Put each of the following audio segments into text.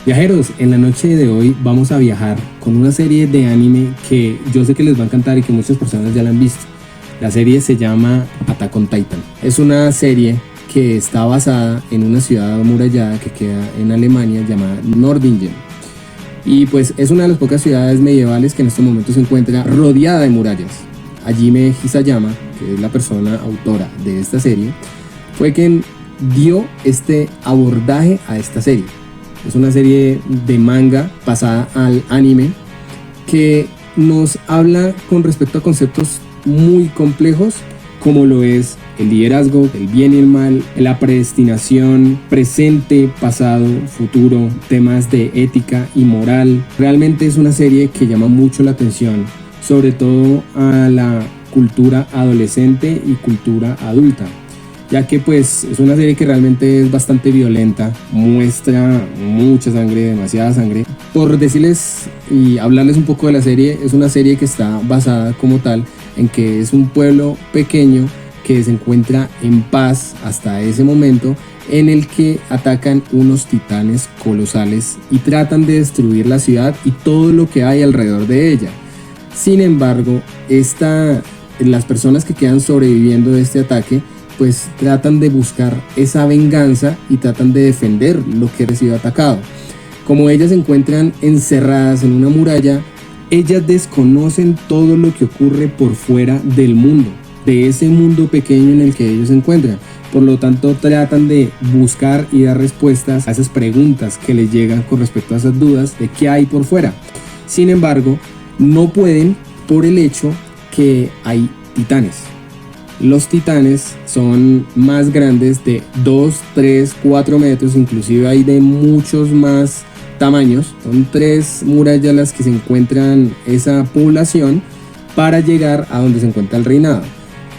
Viajeros, en la noche de hoy vamos a viajar con una serie de anime que yo sé que les va a encantar y que muchas personas ya la han visto. La serie se llama Attack on Titan. Es una serie que está basada en una ciudad amurallada que queda en Alemania llamada Nordingen. Y pues es una de las pocas ciudades medievales que en estos momentos se encuentra rodeada de murallas. Hajime Isayama, que es la persona autora de esta serie, fue quien dio este abordaje a esta serie. Es una serie de manga pasada al anime que nos habla con respecto a conceptos muy complejos como lo es el liderazgo, el bien y el mal, la predestinación, presente, pasado, futuro, temas de ética y moral. Realmente es una serie que llama mucho la atención, sobre todo a la cultura adolescente y cultura adulta, ya que pues es una serie que realmente es bastante violenta, muestra mucha sangre, demasiada sangre. Por decirles y hablarles un poco de la serie, es una serie que está basada como tal en que es un pueblo pequeño que se encuentra en paz hasta ese momento, en el que atacan unos titanes colosales y tratan de destruir la ciudad y todo lo que hay alrededor de ella. Sin embargo, las personas que quedan sobreviviendo de este ataque pues tratan de buscar esa venganza y tratan de defender lo que ha sido atacado. Como ellas se encuentran encerradas en una muralla, ellas desconocen todo lo que ocurre por fuera del mundo, de ese mundo pequeño en el que ellos se encuentran. Por lo tanto, tratan de buscar y dar respuestas a esas preguntas que les llegan con respecto a esas dudas de qué hay por fuera. Sin embargo, no pueden por el hecho que hay titanes. Los titanes son más grandes de 2, 3, 4 metros, inclusive hay de muchos más tamaños. Son 3 murallas las que se encuentran esa población para llegar a donde se encuentra el reinado.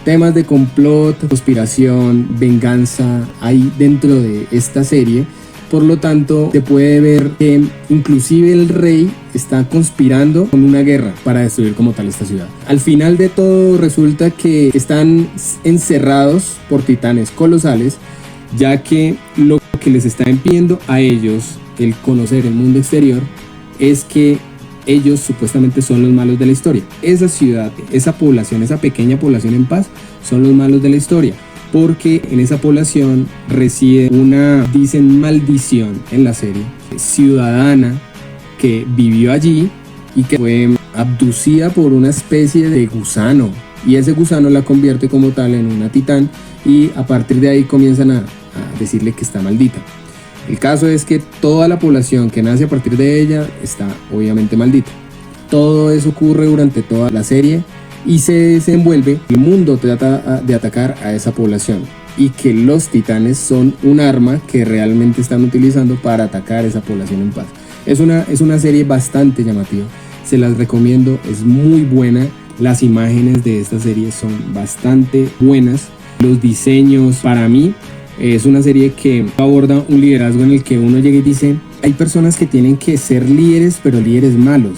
Temas de complot, conspiración, venganza hay dentro de esta serie. Por lo tanto, se puede ver que inclusive el rey está conspirando con una guerra para destruir como tal esta ciudad. Al final de todo resulta que están encerrados por titanes colosales, ya que lo que les está impidiendo a ellos el conocer el mundo exterior es que ellos supuestamente son los malos de la historia. Esa ciudad, esa población, esa pequeña población en paz son los malos de la historia, porque en esa población reside una, dicen, maldición en la serie, ciudadana que vivió allí y que fue abducida por una especie de gusano, y ese gusano la convierte como tal en una titán, y a partir de ahí comienzan a decirle que está maldita. El caso es que toda la población que nace a partir de ella está obviamente maldita. Todo eso ocurre durante toda la serie y se desenvuelve. El mundo trata de atacar a esa población y que los titanes son un arma que realmente están utilizando para atacar a esa población en paz. Es una serie bastante llamativa, se las recomiendo, es muy buena. Las imágenes de esta serie son bastante buenas. Los diseños, para mí, es una serie que aborda un liderazgo en el que uno llega y dice: hay personas que tienen que ser líderes, pero líderes malos,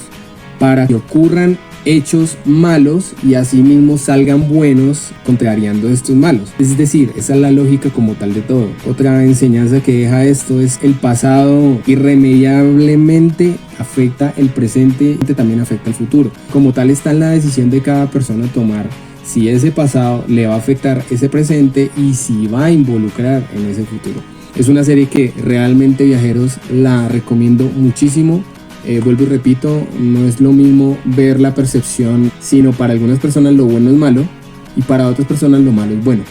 para que ocurran hechos malos y así mismo salgan buenos contrariando estos malos. Es decir, esa es la lógica como tal de todo. Otra enseñanza que deja esto es: el pasado irremediablemente afecta el presente y también afecta el futuro. Como tal está en la decisión de cada persona tomar si ese pasado le va a afectar ese presente y si va a involucrar en ese futuro. Es una serie que realmente, viajeros, la recomiendo muchísimo. Vuelvo y repito, no es lo mismo ver la percepción, sino para algunas personas lo bueno es malo y para otras personas lo malo es bueno.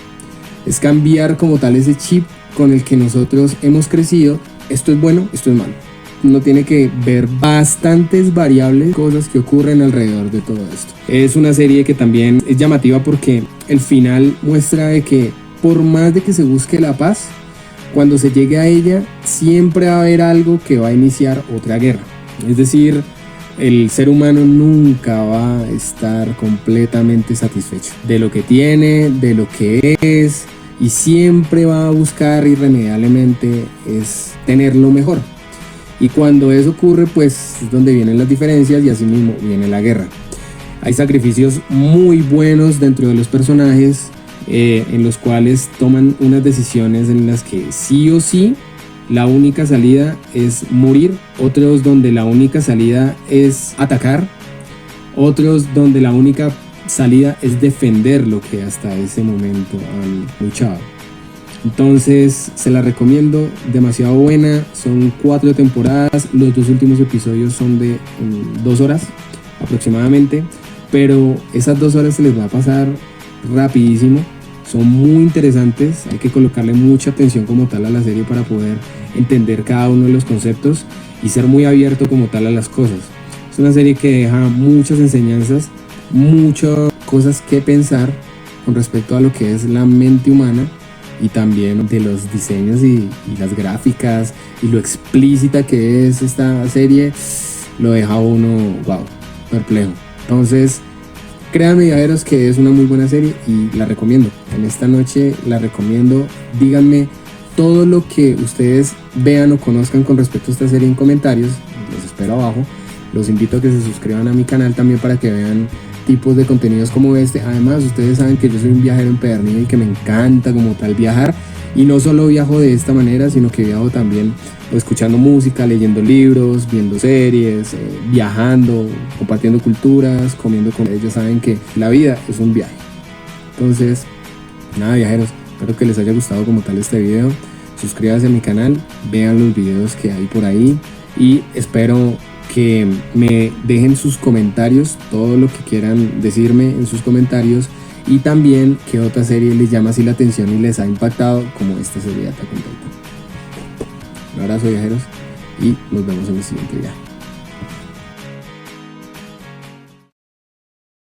Es cambiar como tal ese chip con el que nosotros hemos crecido. Esto es bueno, esto es malo. Uno tiene que ver bastantes variables, cosas que ocurren alrededor de todo esto. Es una serie que también es llamativa porque el final muestra de que por más de que se busque la paz, cuando se llegue a ella siempre va a haber algo que va a iniciar otra guerra. Es decir, el ser humano nunca va a estar completamente satisfecho de lo que tiene, de lo que es, y siempre va a buscar irremediablemente es tener lo mejor. Y cuando eso ocurre, pues es donde vienen las diferencias y así mismo viene la guerra. Hay sacrificios muy buenos dentro de los personajes, en los cuales toman unas decisiones en las que sí o sí la única salida es morir, otros donde la única salida es atacar, otros donde la única salida es defender lo que hasta ese momento han luchado. Entonces se la recomiendo, demasiado buena, son 4 temporadas, los 2 últimos episodios son de 2 horas aproximadamente, pero esas 2 horas se les va a pasar rapidísimo, son muy interesantes, hay que colocarle mucha atención como tal a la serie para poder entender cada uno de los conceptos y ser muy abierto como tal a las cosas. Es una serie que deja muchas enseñanzas, muchas cosas que pensar con respecto a lo que es la mente humana y también de los diseños y las gráficas y lo explícita que es esta serie, lo deja uno, wow, perplejo. Entonces, créanme, viajeros, que es una muy buena serie y la recomiendo. En esta noche la recomiendo. Díganme todo lo que ustedes vean o conozcan con respecto a esta serie en comentarios. Los espero abajo. Los invito a que se suscriban a mi canal también para que vean tipos de contenidos como este. Además, ustedes saben que yo soy un viajero empedernido y que me encanta como tal viajar. Y no solo viajo de esta manera, sino que viajo también escuchando música, leyendo libros, viendo series, viajando, compartiendo culturas, comiendo con ellos. Saben que la vida es un viaje. Entonces, nada, viajeros, espero que les haya gustado como tal este video. Suscríbanse a mi canal, vean los videos que hay por ahí y espero que me dejen sus comentarios, todo lo que quieran decirme en sus comentarios, y también qué otra serie les llama así la atención y les ha impactado como esta serie de Attack on Titan. Un abrazo, viajeros, y nos vemos en el siguiente viaje.